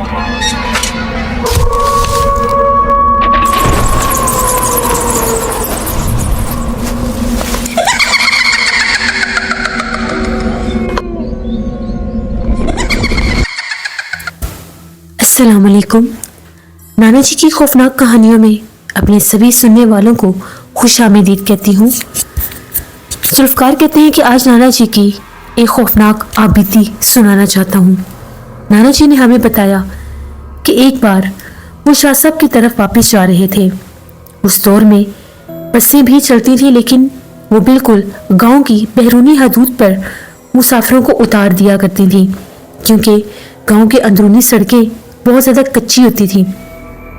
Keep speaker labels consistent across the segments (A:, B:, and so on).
A: अस्सलाम वालेकुम। नाना जी की खौफनाक कहानियों में अपने सभी सुनने वालों को खुश आमदीद कहती हूँ। जुल्फ़कार कहते हैं कि आज नाना जी की एक खौफनाक आबिदी सुनाना चाहता हूँ। नाना जी ने हमें बताया कि एक बार वो शाह साहब की तरफ वापस जा रहे थे। उस दौर में बसें भी चलती थी, लेकिन वो बिल्कुल गांव की बैरूनी हदूद पर मुसाफिरों को उतार दिया करती थी, क्योंकि गांव के अंदरूनी सड़कें बहुत ज़्यादा कच्ची होती थी,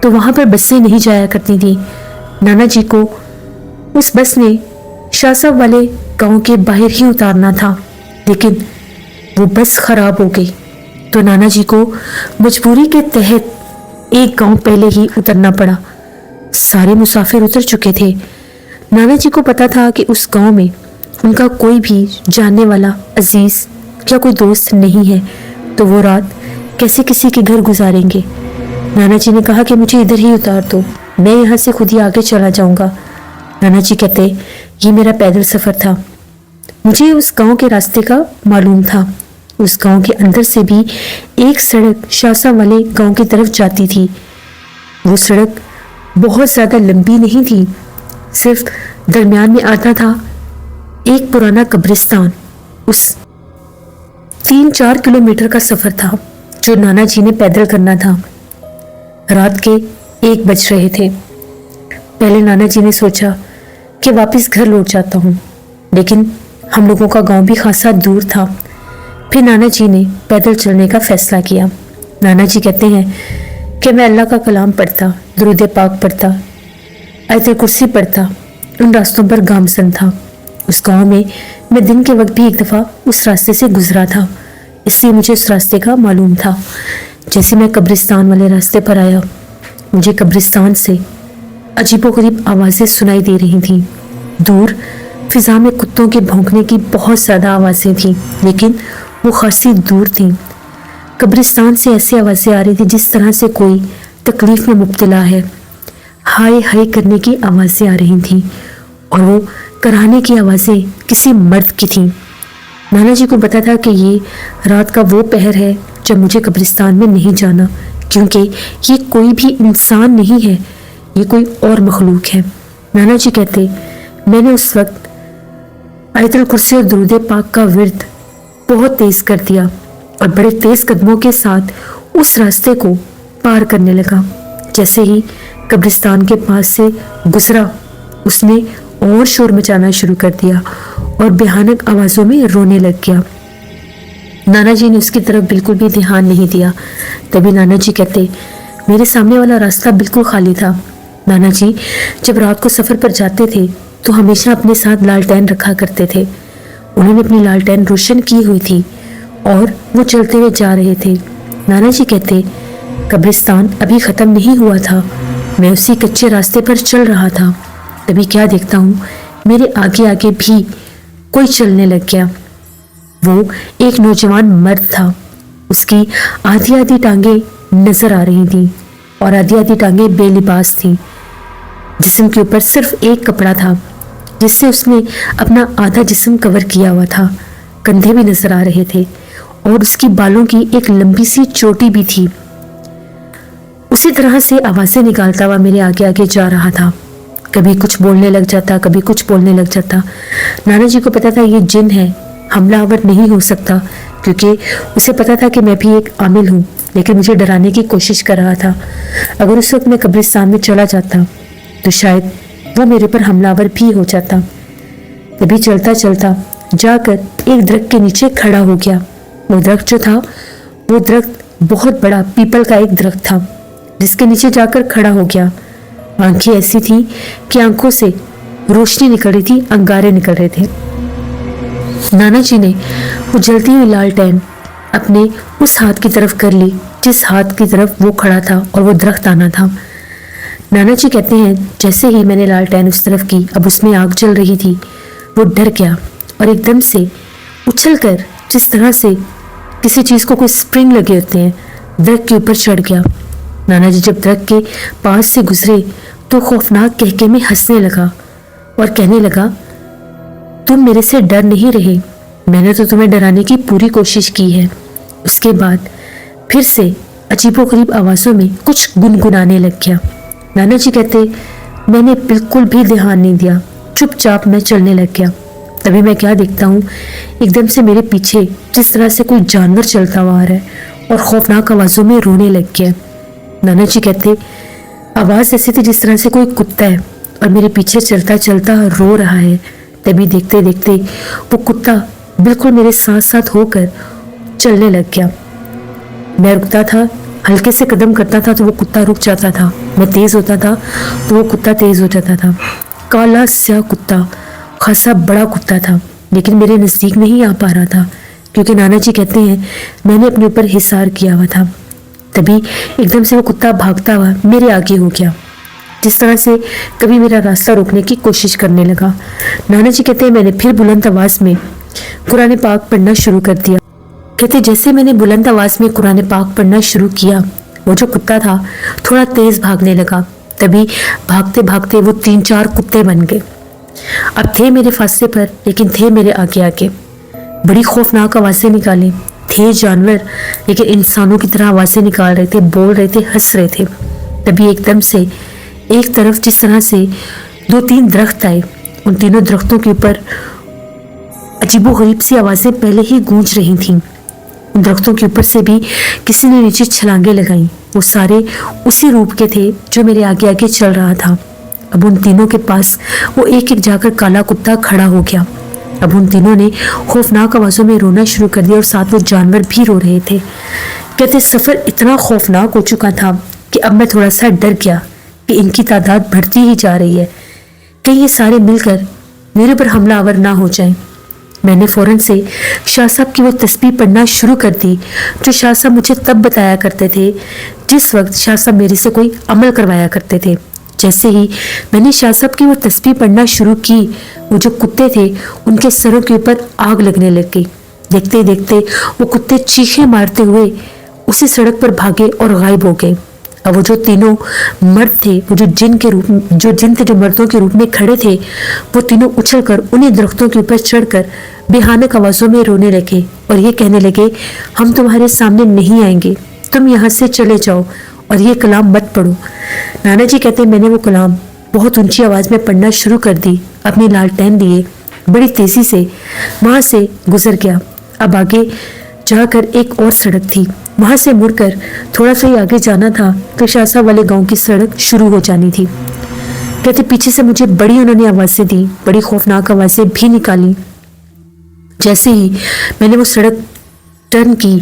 A: तो वहाँ पर बसें नहीं जाया करती थी। नाना जी को उस बस में शाह साहब वाले गांव के बाहर ही उतारना था, लेकिन वो बस खराब हो गई, तो नाना जी को मजबूरी के तहत एक गांव पहले ही उतरना पड़ा। सारे मुसाफिर उतर चुके थे। नाना जी को पता था कि उस गांव में उनका कोई भी जानने वाला अजीज या कोई दोस्त नहीं है, तो वो रात कैसे किसी के घर गुजारेंगे। नाना जी ने कहा कि मुझे इधर ही उतार दो, मैं यहाँ से खुद ही आगे चला जाऊंगा। नाना जी कहते, ये मेरा पैदल सफ़र था, मुझे उस गांव के रास्ते का मालूम था। उस गांव के अंदर से भी एक सड़क शासा वाले गांव की तरफ जाती थी। वो सड़क बहुत ज़्यादा लंबी नहीं थी, सिर्फ दरमियान में आता था एक पुराना कब्रिस्तान। उस 3-4 किलोमीटर का सफ़र था जो नाना जी ने पैदल करना था। रात के 1 बज रहे थे। पहले नाना जी ने सोचा कि वापस घर लौट जाता हूँ, लेकिन हम लोगों का गांव भी खासा दूर था। फिर नाना जी ने पैदल चलने का फैसला किया। नाना जी कहते हैं कि मैं अल्लाह का कलाम पढ़ता, दुरूद पाक पढ़ता, आयत कुर्सी पढ़ता, उन रास्तों पर गामसन था। उस गांव में मैं दिन के वक्त भी एक दफ़ा उस रास्ते से गुजरा था, इसलिए मुझे उस रास्ते का मालूम था। जैसे मैं कब्रिस्तान वाले रास्ते पर आया, मुझे कब्रिस्तान से अजीबोगरीब आवाज़ें सुनाई दे रही थीं। दूर फिज़ा में कुत्तों के भौंकने की बहुत ज़्यादा आवाज़ें थीं, लेकिन वो खासी दूर थीं। कब्रिस्तान से ऐसी आवाज़ें आ रही थी जिस तरह से कोई तकलीफ़ में मुब्तला है। हाय हाय करने की आवाज़ें आ रही थीं, और वो कराहने की आवाज़ें किसी मर्द की थीं। नाना जी को पता था कि ये रात का वो पहर है जब मुझे कब्रिस्तान में नहीं जाना, क्योंकि ये कोई भी इंसान नहीं है, ये कोई और मखलूक है। नाना जी कहते, मैंने उस वक्त आयतुल कुर्सी और दुरूद पाक का विर्द बहुत तेज़ कर दिया और बड़े तेज़ कदमों के साथ उस रास्ते को पार करने लगा। जैसे ही कब्रिस्तान के पास से गुजरा, उसने और शोर मचाना शुरू कर दिया और भयानक आवाज़ों में रोने लग गया। नाना जी ने उसकी तरफ बिल्कुल भी ध्यान नहीं दिया। तभी नाना जी कहते, मेरे सामने वाला रास्ता बिल्कुल खाली था। नाना जी जब रात को सफ़र पर जाते थे तो हमेशा अपने साथ लालटेन रखा करते थे। उन्होंने अपनी लालटेन रोशन की हुई थी और वो चलते हुए जा रहे थे। नाना जी कहते, कब्रिस्तान अभी ख़त्म नहीं हुआ था, मैं उसी कच्चे रास्ते पर चल रहा था। तभी क्या देखता हूँ, मेरे आगे आगे भी कोई चलने लग गया। वो एक नौजवान मर्द था। उसकी आधी आधी टांगें नज़र आ रही थीं और आधी आधी टांगें बेलिबास थीं। जिस्म के ऊपर सिर्फ एक कपड़ा था जिससे उसने अपना आधा जिस्म कवर किया हुआ था। कंधे भी नज़र आ रहे थे और उसकी बालों की एक लंबी सी चोटी भी थी। उसी तरह से आवाज़ें निकालता हुआ मेरे आगे आगे जा रहा था। कभी कुछ बोलने लग जाता, कभी कुछ बोलने लग जाता। नाना जी को पता था ये जिन है, हमलावर नहीं हो सकता, क्योंकि उसे पता था कि मैं भी एक आमिल हूँ, लेकिन मुझे डराने की कोशिश कर रहा था। अगर उस वक्त मैं कब्रिस्तान में चला जाता तो शायद वो मेरे पर हमलावर भी हो जाता। तभी चलता चलता जाकर एक दरख्त के नीचे खड़ा हो गया। वो दरख्त जो था, वो दरख्त बहुत बड़ा पीपल का एक दरख्त था, जिसके नीचे जाकर खड़ा हो गया। आंखें ऐसी थी कि आंखों से रोशनी निकल रही थी, अंगारे निकल रहे थे। नाना जी ने वो जलती हुई लालटेन अपने उस हाथ की तरफ कर ली जिस हाथ की तरफ वो खड़ा था और वो दरख्त आना था। नाना जी कहते हैं, जैसे ही मैंने लालटेन उस तरफ की, अब उसमें आग जल रही थी, वो डर गया और एकदम से उछलकर, जिस तरह से किसी चीज़ को कोई स्प्रिंग लगे होते हैं, درخت کے اوپر چڑھ گیا۔ نانا جی جب درخت کے پاس سے گزرے تو خوفناک کہکے میں ہنسنے لگا اور کہنے لگا، تم میرے سے ڈر نہیں رہے، میں نے تو تمہیں ڈرانے کی پوری کوشش کی ہے۔ اس کے بعد پھر سے عجیب و غریب آوازوں میں کچھ گنگنانے لگ گیا۔ نانا جی کہتے، میں نے بالکل بھی دھیان نہیں دیا، چپ چاپ میں چلنے لگ گیا۔ تبھی میں کیا دیکھتا ہوں، ایک دم سے میرے پیچھے جس طرح سے کوئی جانور چلتا ہوا آ رہا ہے اور خوفناک آوازوں میں رونے لگ گیا۔ نانا جی کہتے، آواز ایسی تھی جس طرح سے کوئی کتا ہے اور میرے پیچھے چلتا چلتا رو رہا ہے۔ تبھی دیکھتے دیکھتے وہ کتا بالکل میرے ساتھ ساتھ ہو کر چلنے لگ گیا۔ میں رکتا تھا، ہلکے سے قدم کرتا تھا تو وہ کتا رک جاتا تھا، میں تیز ہوتا تھا تو وہ کتا تیز ہو جاتا تھا۔ کالا سیاہ کتا، خاصا بڑا کتا تھا، لیکن میرے نزدیک نہیں آ پا رہا تھا کیونکہ نانا جی کہتے ہیں میں نے اپنے اوپر حصار کیا ہوا تھا۔ تبھی ایک دم سے وہ کتا بھاگتا ہوا میرے آگے ہو گیا، جس طرح سے کبھی میرا راستہ روکنے کی کوشش کرنے لگا۔ نانا جی کہتے ہیں میں نے پھر بلند آواز میں قرآن پاک پڑھنا شروع کر دیا۔ کہتے جیسے میں نے بلند آواز میں قرآن پاک پڑھنا شروع کیا، وہ جو کتا تھا تھوڑا تیز بھاگنے لگا۔ تبھی بھاگتے بھاگتے وہ 3-4 کتے بن گئے۔ اب تھے میرے فاصلے پر لیکن تھے میرے آگے آگے۔ بڑی خوفناک آوازیں نکالیں، تھے جانور لیکن انسانوں کی طرح آوازیں نکال رہے تھے، بول رہے تھے، ہنس رہے تھے۔ تبھی ایک دم سے ایک طرف جس طرح سے 2-3 درخت آئے، ان تینوں درختوں کے اوپر عجیب و غریب سی آوازیں پہلے ہی گونج رہی تھیں۔ ان درختوں کے اوپر سے بھی کسی نے نیچے چھلانگیں لگائیں، وہ سارے اسی روپ کے تھے جو میرے آگے آگے چل رہا تھا۔ اب ان تینوں کے پاس وہ ایک ایک جا کر کالا کتا کھڑا ہو گیا۔ اب ان تینوں نے خوفناک آوازوں میں رونا شروع کر دیا اور ساتھ وہ جانور بھی رو رہے تھے۔ کہتے سفر اتنا خوفناک ہو چکا تھا کہ اب میں تھوڑا سا ڈر گیا کہ ان کی تعداد بڑھتی ہی جا رہی ہے، کہ یہ سارے مل کر میرے پر حملہ آور نہ ہو جائیں۔ میں نے فوراً سے شاہ صاحب کی وہ تسبیح پڑھنا شروع کر دی جو شاہ صاحب مجھے تب بتایا کرتے تھے جس وقت شاہ صاحب میرے سے کوئی عمل کروایا کرتے تھے۔ جیسے ہی میں نے شاہ صاحب کی وہ تسبیح پڑھنا شروع کی، وہ جو کتے تھے ان کے سروں کے اوپر آگ لگنے لگ گئی۔ دیکھتے دیکھتے وہ کتے چیخیں مارتے ہوئے اسی سڑک پر بھاگے اور غائب ہو گئے۔ اب وہ جو تینوں مرد تھے، وہ جو جن تھے جو مردوں کے روپ میں کھڑے تھے، وہ تینوں اچھل کر انہیں درختوں کے اوپر چڑھ کر بھیانک آوازوں میں رونے لگے اور یہ کہنے لگے، ہم تمہارے سامنے نہیں آئیں گے، تم یہاں سے چلے جاؤ اور یہ کلام مت پڑھو۔ نانا جی کہتے ہیں میں نے وہ کلام بہت اونچی آواز میں پڑھنا شروع کر دی، اپنی لالٹین لیے بڑی تیزی سے وہاں سے گزر گیا۔ اب آگے جا کر ایک اور سڑک تھی، وہاں سے مڑ کر تھوڑا سا ہی آگے جانا تھا تو شاہ صاحب والے گاؤں کی سڑک شروع ہو جانی تھی۔ کہتے پیچھے سے مجھے بڑی انہوں نے آوازیں دی، بڑی خوفناک آوازیں بھی نکالی۔ جیسے ہی میں نے وہ سڑک ٹرن کی،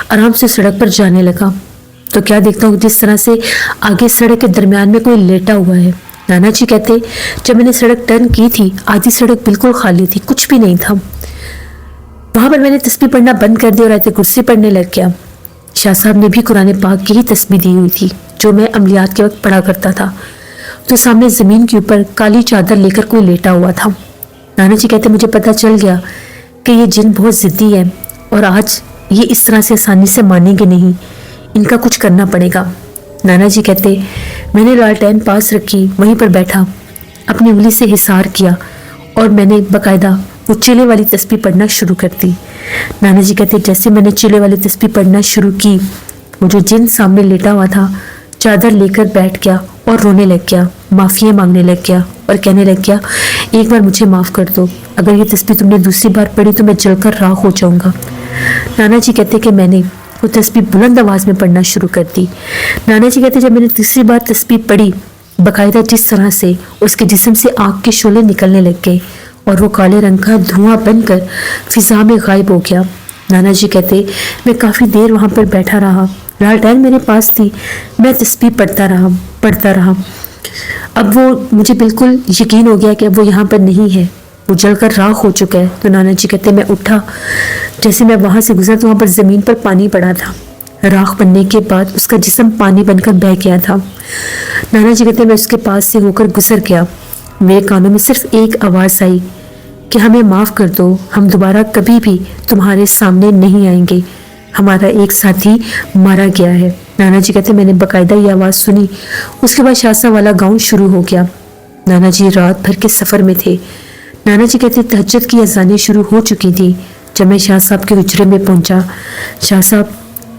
A: آرام سے سڑک پر جانے لگا تو کیا دیکھتا ہوں جس طرح سے آگے سڑک کے درمیان میں کوئی لیٹا ہوا ہے۔ نانا جی کہتے جب میں نے سڑک ٹرن کی تھی آدھی سڑک بالکل خالی تھی، کچھ بھی نہیں تھا۔ وہاں پر میں نے تسبیح پڑھنا بند کر دی اور آیت کرسی پڑھنے لگ گیا۔ شاہ صاحب نے بھی قرآن پاک کی ہی تسبیح دی ہوئی تھی جو میں عملیات کے وقت پڑھا کرتا تھا، تو سامنے زمین کے اوپر کالی چادر لے کر کوئی لیٹا ہوا تھا۔ نانا جی کہتے مجھے پتہ چل گیا کہ یہ جن بہت ضدی ہے اور آج یہ اس طرح سے آسانی سے مانیں گے نہیں، ان کا کچھ کرنا پڑے گا۔ نانا جی کہتے میں نے لالٹین پاس رکھی، وہیں پر بیٹھا، اپنی انگلی سے حصار کیا اور میں نے باقاعدہ وہ چیلے والی تسبیح پڑھنا شروع کر دی۔ نانا جی کہتے جیسے میں نے چیلے والی تسبیح پڑھنا شروع کی، وہ جو جن سامنے لیٹا ہوا تھا چادر لے کر بیٹھ گیا اور رونے لگ گیا، معافیاں مانگنے لگ گیا اور کہنے لگ گیا ایک بار مجھے معاف کر دو، اگر یہ تسبیح تم نے دوسری بار پڑھی تو میں جل کر راکھ ہو جاؤں گا۔ نانا جی کہتے کہ میں نے وہ تسبیح بلند آواز میں پڑھنا شروع کر دی۔ نانا جی کہتے جب میں نے تیسری بار تسبیح پڑھی، باقاعدہ جس طرح سے اس کے جسم سے آگ کے شعلے نکلنے لگ گئے اور وہ کالے رنگ کا دھواں بن کر فضا میں غائب ہو گیا۔ نانا جی کہتے میں کافی دیر وہاں پر بیٹھا رہا، لالٹین میرے پاس تھی، میں تسبیح پڑھتا رہا۔ اب وہ مجھے بالکل یقین ہو گیا کہ اب وہ یہاں پر نہیں ہے، وہ جل کر راکھ ہو چکا ہے۔ تو نانا جی کہتے میں اٹھا، جیسے میں وہاں سے گزرا تو وہاں پر زمین پر پانی پڑا تھا، راکھ بننے کے بعد اس کا جسم پانی بن کر بہہ گیا تھا۔ نانا جی کہتے میں اس کے پاس سے ہو کر گزر گیا، میرے کانوں میں صرف ایک آواز آئی کہ ہمیں معاف کر دو، ہم دوبارہ کبھی بھی تمہارے سامنے نہیں آئیں گے، हमारा एक साथी मारा गया है। नाना जी कहते मैंने बाकायदा ये आवाज़ सुनी। उसके बाद शाह साहब वाला गाउन शुरू हो गया। नाना जी रात भर के सफ़र में थे। नाना जी कहते तहज्जुद की अज़ानें शुरू हो चुकी थी जब मैं शाह साहब के हुजरे में पहुंचा। शाह साहब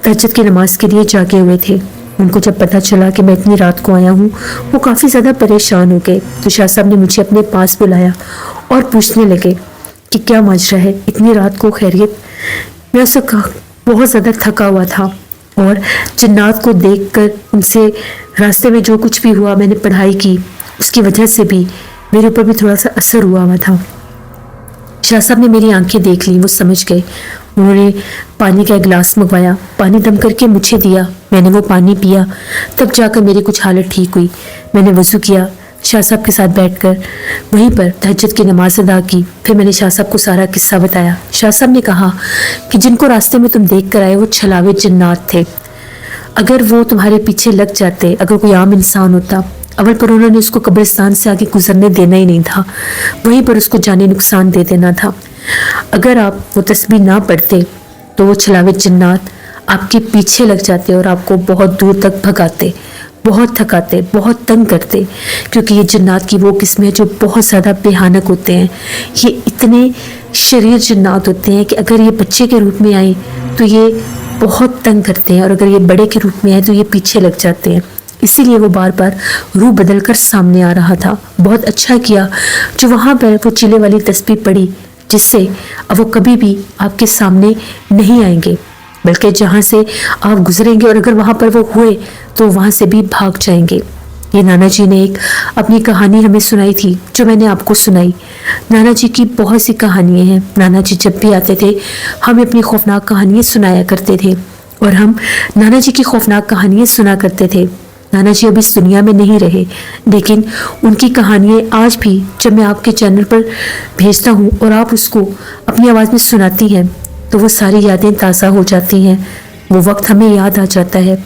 A: तहज्जुद की नमाज के लिए जागे हुए थे। उनको जब पता चला कि मैं इतनी रात को आया हूँ वो काफ़ी ज़्यादा परेशान हो गए। तो शाह साहब ने मुझे अपने पास बुलाया और पूछने लगे कि क्या माजरा है, इतनी रात को खैरियत। मैं उससे बहुत ज़्यादा थका हुआ था और जिन्नात को देखकर उनसे रास्ते में जो कुछ भी हुआ, मैंने पढ़ाई की, उसकी वजह से भी मेरे ऊपर भी थोड़ा सा असर हुआ था। शाह साहब ने मेरी आंखें देख ली, वो समझ गए। उन्होंने पानी का एक गिलास मंगवाया, पानी दम करके मुझे दिया। मैंने वो पानी पिया, तब जाकर मेरी कुछ हालत ठीक हुई। मैंने वज़ू किया, शाह साहब के साथ बैठकर वहीं पर तहज्जुद की नमाज अदा की। फिर मैंने शाह साहब को सारा किस्सा बताया। शाह साहब ने कहा कि जिनको रास्ते में तुम देख कर आए वो छलावे जिन्नात थे। अगर वो तुम्हारे पीछे लग जाते, अगर कोई आम इंसान होता, अवल पर उन्होंने उसको कब्रिस्तान से आगे गुजरने देना ही नहीं था, वहीं पर उसको जाने नुकसान दे देना था। अगर आप वो तस्बीह ना पढ़ते तो वो छलावे जिन्नात आपके पीछे लग जाते और आपको बहुत दूर तक भगाते, बहुत थकाते, बहुत तंग करते। क्योंकि ये जिन्नात की वो किस्म है जो बहुत ज़्यादा भयानक होते हैं। ये इतने शरीर जिन्नात होते हैं कि अगर ये बच्चे के रूप में आए तो ये बहुत तंग करते हैं और अगर ये बड़े के रूप में आए तो ये पीछे लग जाते हैं। इसीलिए वो बार बार रूह बदल कर सामने आ रहा था। बहुत अच्छा किया जो वहाँ पर वो चिले वाली तस्बीह पड़ी, जिससे अब वो कभी भी आपके सामने नहीं आएंगे, बल्कि जहाँ से आप गुजरेंगे और अगर वहाँ पर वो हुए तो वहाँ से भी भाग जाएंगे। ये नाना जी ने एक अपनी कहानी हमें सुनाई थी जो मैंने आपको सुनाई। नाना जी की बहुत सी कहानियाँ हैं। नाना जी जब भी आते थे हमें अपनी खौफनाक कहानियाँ सुनाया करते थे और हम नाना जी की खौफनाक कहानियाँ सुना करते थे। नाना जी अभी इस दुनिया में नहीं रहे, लेकिन उनकी कहानियाँ आज भी जब मैं आपके चैनल पर भेजता हूँ और आप उसको अपनी आवाज़ में सुनाती हैं तो वो सारी यादें ताज़ा हो जाती हैं, वो वक्त हमें याद आ जाता है।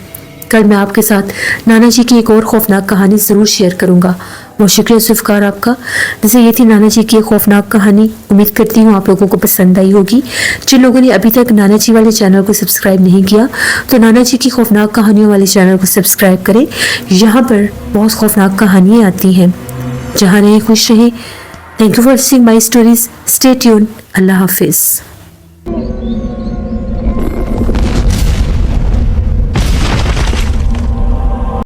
A: कल मैं आपके साथ नाना जी की एक और खौफनाक कहानी ज़रूर शेयर करूँगा। बहुत शुक्रिया ज़ुल्फ़कार आपका। जैसे ये थी नाना जी की एक खौफनाक कहानी। उम्मीद करती हूँ आप लोगों को पसंद आई होगी। जिन लोगों ने अभी तक नाना जी वाले चैनल को सब्सक्राइब नहीं किया तो नाना जी की खौफनाक कहानियों वाले चैनल को सब्सक्राइब करें। यहाँ पर बहुत खौफनाक कहानियाँ आती हैं। जहाँ रहें खुश रहें। Thank you for seeing my stories. Stay tuned. अल्लाह हाफिज़।